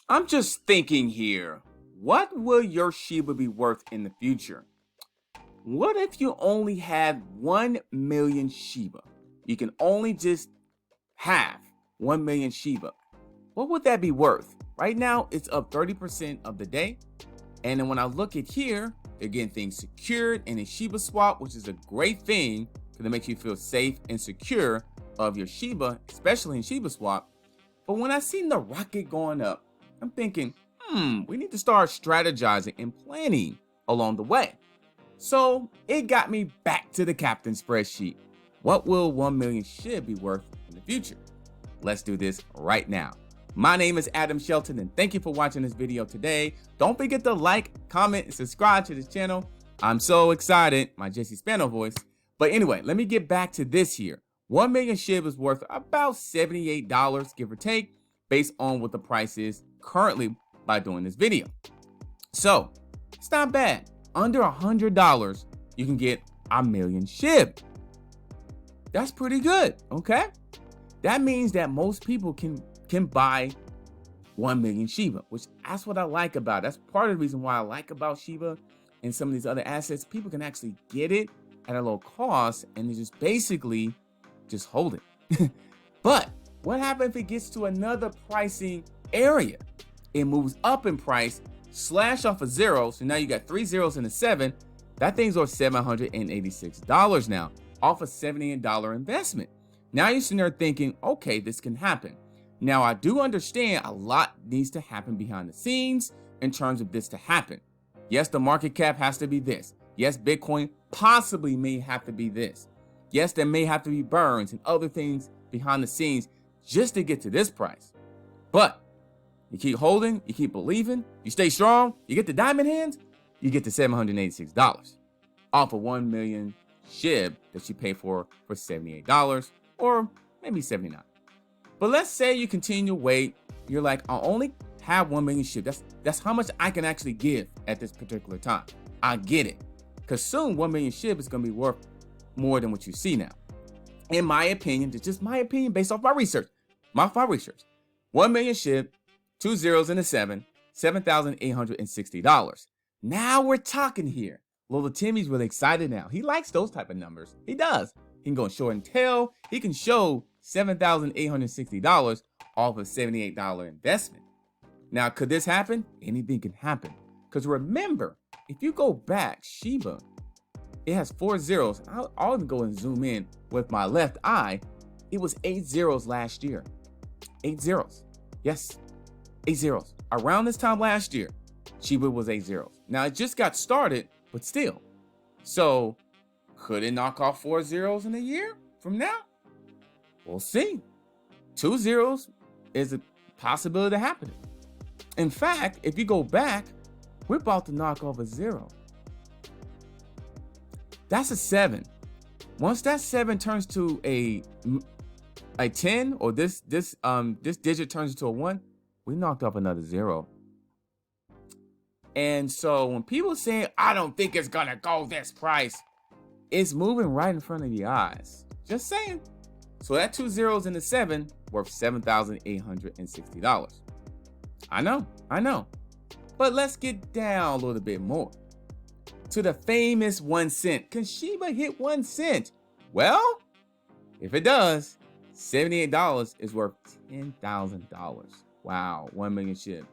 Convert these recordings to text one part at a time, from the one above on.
I'm just thinking here, what will your Shiba be worth in the future? What if you only had 1 million Shiba? You can only just have 1 million Shiba. What would that be worth? Right now, it's up 30% of the day. And then when I look at here, they're getting things secured in a Shiba swap, which is a great thing because it makes you feel safe and secure of your Shiba, especially in Shiba swap. But when I seen the rocket going up, I'm thinking, we need to start strategizing and planning along the way. So it got me back to the Captain spreadsheet. What will 1 million SHIB be worth in the future? Let's do this right now. My name is Adam Shelton, and thank you for watching this video today. Don't forget to like, comment, and subscribe to this channel. I'm so excited, my 𝐒𝐭𝐫𝐿 voice. But anyway, let me get back to this here. 1 million SHIB is worth about $78, give or take, based on what the price is currently by doing this video. So it's not bad. Under $100, you can get 1 million SHIB. That's pretty good, okay? That means that most people can buy 1 million Shiba, which that's what I like about it. That's part of the reason why I like about Shiba and some of these other assets. People can actually get it at a low cost and they just basically just hold it. But what happens if it gets to another pricing area? It moves up in price, slash off a zero, so now you got 3 zeros and a 7. That thing's worth $786 now, off a $78 investment. Now you're sitting there thinking, okay, this can happen. Now I do understand a lot needs to happen behind the scenes in terms of this to happen. Yes, the market cap has to be this. Yes, Bitcoin possibly may have to be this. Yes, there may have to be burns and other things behind the scenes just to get to this price. But you keep holding, you keep believing, you stay strong, you get the diamond hands, you get to $786 off of 1 million SHIB that you pay for $78 or maybe $79. But let's say you continue to wait. You're like, I only have 1 million SHIB. That's how much I can actually give at this particular time. I get it. Because soon 1 million SHIB is going to be worth more than what you see now. In my opinion, it's just my opinion based off my research. My research. 1 million SHIB, 2 zeros and a 7, $7,860. Now we're talking here. Little Timmy's really excited now. He likes those type of numbers. He does. He can go show and tell. He can show $7,860 off of $78 investment. Now, could this happen? Anything can happen. Because remember, if you go back, Shiba, it has 4 zeros. I'll even go and zoom in with my left eye. It was 8 zeros last year. 8 zeros. Yes, 8 zeros. Around this time last year, Shiba was 8 zeros. Now, it just got started, but still. So, could it knock off 4 zeros in a year from now? We'll see. 2 zeros is a possibility of happening. In fact, if you go back, we're about to knock off a 0. That's a 7. Once that 7 turns to a 10, or this digit turns into a 1, we knocked off another 0. And so when people say, I don't think it's gonna go this price, it's moving right in front of your eyes. Just saying. So that 2 zeros and a 7 worth $7,860. I know. But let's get down a little bit more to the famous 1 cent. Can Shiba hit 1 cent? Well, if it does, $78 is worth $10,000. Wow, 1 million SHIB.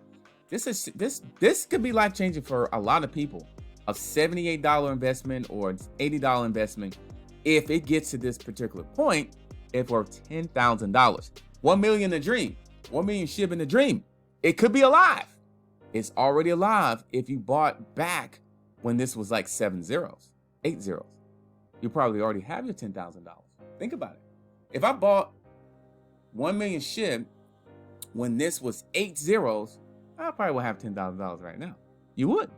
This could be life-changing for a lot of people. A $78 investment or $80 investment, if it gets to this particular point, it's worth $10,000. 1 million in a dream. 1 million SHIB in a dream. It could be alive. It's already alive if you bought back when this was like 7 zeros, 8 zeros. You probably already have your $10,000. Think about it. If I bought 1 million SHIB when this was 8 zeros, I probably would have $10,000 right now. You would.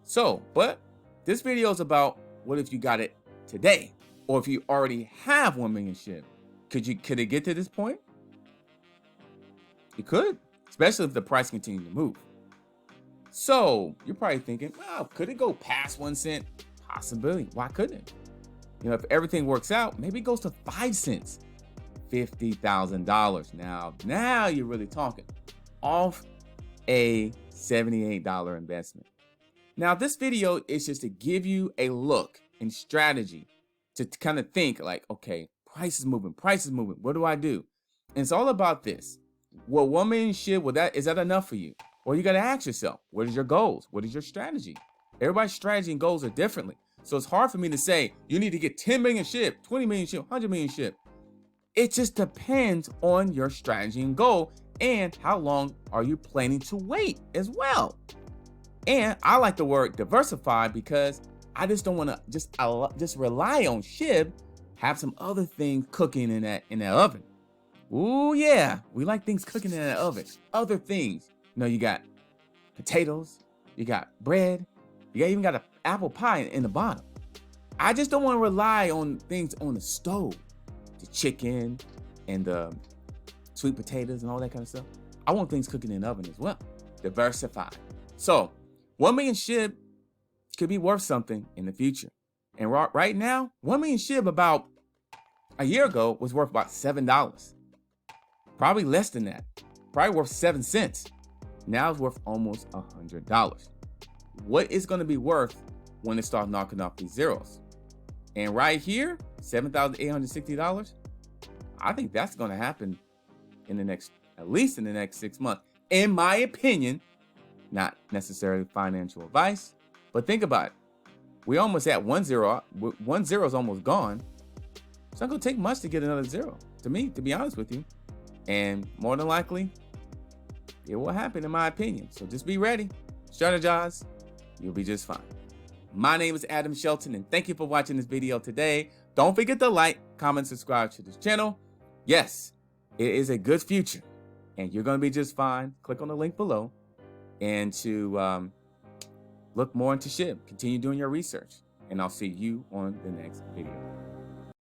So, but this video is about what if you got it today, or if you already have 1 million SHIB. Could it get to this point? It could, especially if the price continues to move. So you're probably thinking, well, could it go past 1 cent? Possibility. Why couldn't it? You know, if everything works out, maybe it goes to 5 cents, $50,000. Now you're really talking. Off a $78 investment. Now, this video is just to give you a look and strategy to kind of think like, okay, price is moving. What do I do? And it's all about this. Well, 1 million SHIB, is that enough for you? Well, you got to ask yourself, what is your goals? What is your strategy? Everybody's strategy and goals are differently. So it's hard for me to say, you need to get 10 million SHIB, 20 million SHIB, 100 million SHIB. It just depends on your strategy and goal and how long are you planning to wait as well. And I like the word diversify because I just don't want to just rely on SHIB, have some other things cooking in that oven. Ooh, yeah, we like things cooking in that oven. Other things, you got potatoes, you got bread, you even got an apple pie in the bottom. I just don't want to rely on things on the stove, the chicken and the sweet potatoes and all that kind of stuff. I want things cooking in the oven as well. Diversify. So 1 million SHIB could be worth something in the future. And right now, 1 million SHIB about a year ago was worth about $7. Probably less than that. Probably worth 7 cents. Now it's worth almost $100. What is going to be worth when it starts knocking off these zeros? And right here, $7,860. I think that's going to happen at least in the next 6 months. In my opinion, not necessarily financial advice, but think about it. We almost at 1 zero. 1 zero is almost gone. It's not going to take much to get another zero, to me, to be honest with you. And more than likely, it will happen in my opinion. So just be ready, strategize, you'll be just fine. My name is Adam Shelton, and thank you for watching this video today. Don't forget to like, comment, subscribe to this channel. Yes, it is a good future, and you're going to be just fine. Click on the link below and to look more into SHIB. Continue doing your research, and I'll see you on the next video.